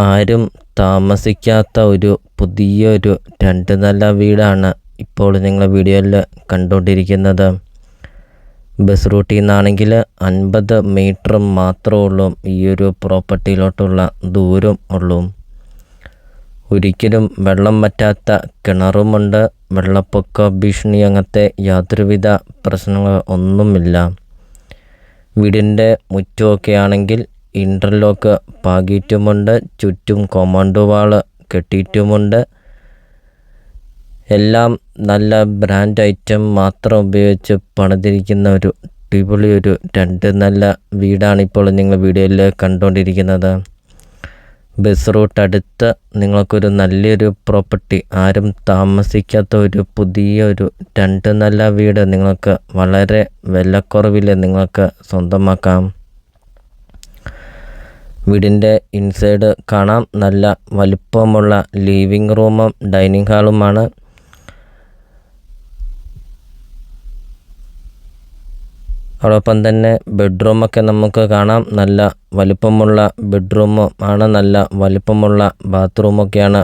ആരും താമസിക്കാത്ത ഒരു പുതിയൊരു 2 നില വീടാണ് ഇപ്പോൾ നിങ്ങൾ വീഡിയോയിൽ കണ്ടുകൊണ്ടിരിക്കുന്നത്. ബസ് റൂട്ടിൽ നിന്നാണെങ്കിൽ 50 മീറ്റർ മാത്രമേ ഉള്ളൂ ഈ ഒരു പ്രോപ്പർട്ടിയിലോട്ടുള്ള ദൂരം ഉള്ളൂ. ഒരിക്കലും വെള്ളം വറ്റാത്ത കിണറുമുണ്ട്. വെള്ളപ്പൊക്ക ഭീഷണി അങ്ങനത്തെ യാതൊരുവിധ പ്രശ്നങ്ങൾ ഒന്നുമില്ല. വീടിൻ്റെ മുറ്റമൊക്കെ ആണെങ്കിൽ ഇൻ്റർലോക്ക് പാകിയിട്ടുമുണ്ട്. ചുറ്റും കോമ്പൗണ്ട് വാൾ കെട്ടിയിട്ടുമുണ്ട്. എല്ലാം നല്ല ബ്രാൻഡ് ഐറ്റം മാത്രം ഉപയോഗിച്ച് പണിതിരിക്കുന്ന ഒരു അടിപൊളി ഒരു 2 നില വീടാണ് ഇപ്പോൾ നിങ്ങൾ വീഡിയോയിൽ കണ്ടുകൊണ്ടിരിക്കുന്നത്. ബസ് റൂട്ട് അടുത്ത് നിങ്ങൾക്കൊരു നല്ലൊരു പ്രോപ്പർട്ടി, ആരും താമസിക്കാത്ത ഒരു പുതിയൊരു 2 നില വീട് നിങ്ങൾക്ക് വളരെ വിലക്കുറവിൽ നിങ്ങൾക്ക് സ്വന്തമാക്കാം. വീടിൻ്റെ ഇൻസൈഡ് കാണാം. നല്ല വലുപ്പമുള്ള ലിവിങ് റൂമും ഡൈനിങ് ഹാളുമാണ്. അതോടൊപ്പം തന്നെ ബെഡ്റൂമൊക്കെ നമുക്ക് കാണാം. നല്ല വലുപ്പമുള്ള ബെഡ്റൂമും ആണ്. നല്ല വലുപ്പമുള്ള ബാത്റൂമൊക്കെയാണ്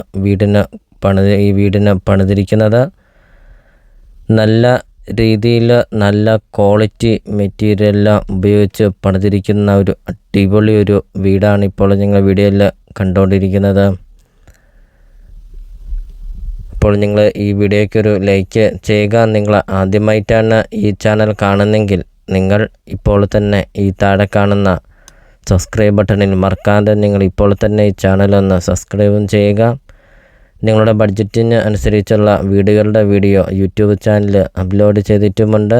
ഈ വീടിന് പണിതിരിക്കുന്നത്. നല്ല രീതിയിൽ നല്ല ക്വാളിറ്റി മെറ്റീരിയലെല്ലാം ഉപയോഗിച്ച് പണിതിരിക്കുന്ന ഒരു അടിപൊളി ഒരു വീടാണ് ഇപ്പോൾ നിങ്ങൾ വീഡിയോയിൽ കണ്ടുകൊണ്ടിരിക്കുന്നത്. അപ്പോൾ നിങ്ങൾ ഈ വീഡിയോയ്ക്കൊരു ലൈക്ക് ചെയ്യുക. നിങ്ങൾ ആദ്യമായിട്ടാണ് ഈ ചാനൽ കാണുന്നതെങ്കിൽ നിങ്ങൾ ഇപ്പോൾ തന്നെ ഈ താഴെ കാണുന്ന സബ്സ്ക്രൈബ് ബട്ടണിൽ മറക്കാതെ നിങ്ങൾ ഇപ്പോൾ തന്നെ ഈ ചാനലൊന്ന് സബ്സ്ക്രൈബും ചെയ്യുക. നിങ്ങളുടെ ബഡ്ജറ്റിന് അനുസരിച്ചുള്ള വീടുകളുടെ വീഡിയോ യൂട്യൂബ് ചാനൽ അപ്ലോഡ് ചെയ്തിട്ടുമുണ്ട്.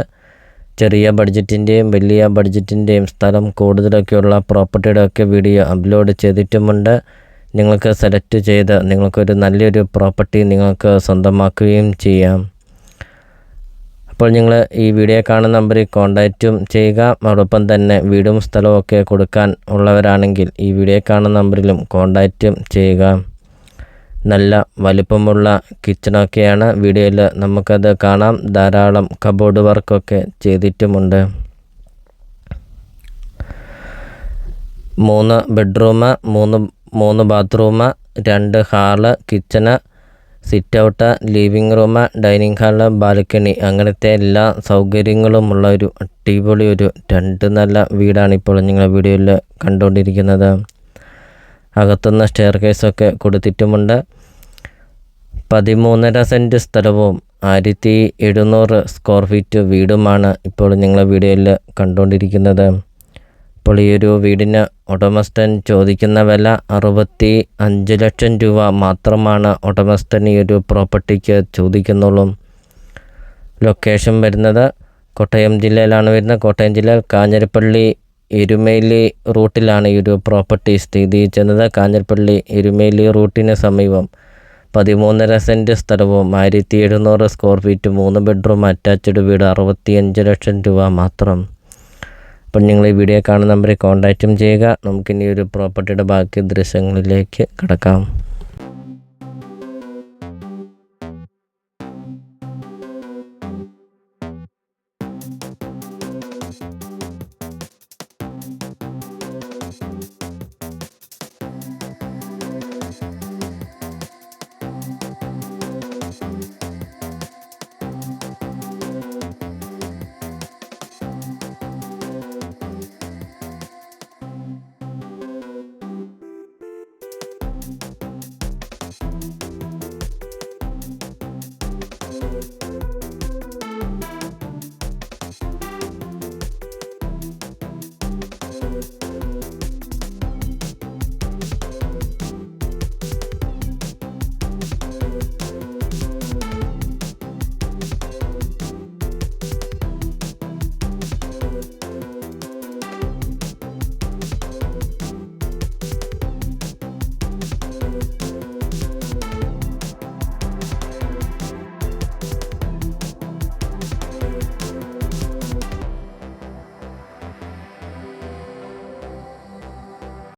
ചെറിയ ബഡ്ജറ്റിൻ്റെയും വലിയ ബഡ്ജറ്റിൻ്റെയും സ്ഥലം കൂടുതലൊക്കെയുള്ള പ്രോപ്പർട്ടിയുടെ ഒക്കെ വീഡിയോ അപ്ലോഡ് ചെയ്തിട്ടുമുണ്ട്. നിങ്ങൾക്ക് സെലക്ട് ചെയ്ത് നിങ്ങൾക്കൊരു നല്ലൊരു പ്രോപ്പർട്ടി നിങ്ങൾക്ക് സ്വന്തമാക്കുകയും ചെയ്യാം. അപ്പോൾ നിങ്ങൾ ഈ വീഡിയോ കാണുന്ന നമ്പറിൽ കോൺടാക്റ്റും ചെയ്യുക. അതോടൊപ്പം തന്നെ വീടും സ്ഥലവും ഒക്കെ കൊടുക്കാൻ ഉള്ളവരാണെങ്കിൽ ഈ വീഡിയോ കാണുന്ന നമ്പറിലും കോൺടാക്റ്റും ചെയ്യുക. നല്ല വലുപ്പമുള്ള കിച്ചണൊക്കെയാണ് വീഡിയോയിൽ നമുക്കത് കാണാം. ധാരാളം കബോർഡ് വർക്കൊക്കെ ചെയ്തിട്ടുമുണ്ട്. 3 bedroom, 3 bathroom, 2 hall, kitchen, sit out, living room, dining hall, balcony, അങ്ങനത്തെ എല്ലാ സൗകര്യങ്ങളുമുള്ള ഒരു അടിപൊളി ഒരു 2 നില വീടാണ് ഇപ്പോൾ നിങ്ങൾ വീഡിയോയിൽ കണ്ടുകൊണ്ടിരിക്കുന്നത്. അകത്തുനിന്ന് സ്റ്റെയർ കേസൊക്കെ കൊടുത്തിട്ടുമുണ്ട്. 13.5 സെൻറ്റ് സ്ഥലവും 1700 സ്ക്വയർ ഫീറ്റ് വീടുമാണ് ഇപ്പോൾ നിങ്ങൾ വീഡിയോയിൽ കണ്ടുകൊണ്ടിരിക്കുന്നത്. ഇപ്പോൾ ഈ ഒരു വീടിന് ഉടമസ്ഥൻ ചോദിക്കുന്ന വില 65 ലക്ഷം രൂപ മാത്രമാണ് ഉടമസ്ഥൻ ഈ ഒരു പ്രോപ്പർട്ടിക്ക് ചോദിക്കുന്നുള്ളൂ. ലൊക്കേഷൻ വരുന്നത് കോട്ടയം ജില്ലയിലാണ് വരുന്നത്. കോട്ടയം ജില്ലയിൽ കാഞ്ഞിരപ്പള്ളി എരുമേലി റൂട്ടിലാണ് ഈ ഒരു പ്രോപ്പർട്ടി സ്ഥിതി ചെയ്യുന്നത്. കാഞ്ഞിരപ്പള്ളി എരുമേലി റൂട്ടിന് സമീപം 13.5 സെൻറ്റ് സ്ഥലവും 1700 സ്ക്വയർ ഫീറ്റ് 3 ബെഡ്റൂം അറ്റാച്ച്ഡ് വീട് 65 ലക്ഷം രൂപ മാത്രം. അപ്പോൾ നിങ്ങൾ ഈ വീഡിയോ കാണുന്ന നമ്പറിൽ കോൺടാക്റ്റും ചെയ്യുക. നമുക്കിനി ഒരു പ്രോപ്പർട്ടിയുടെ ബാക്കി ദൃശ്യങ്ങളിലേക്ക് കടക്കാം.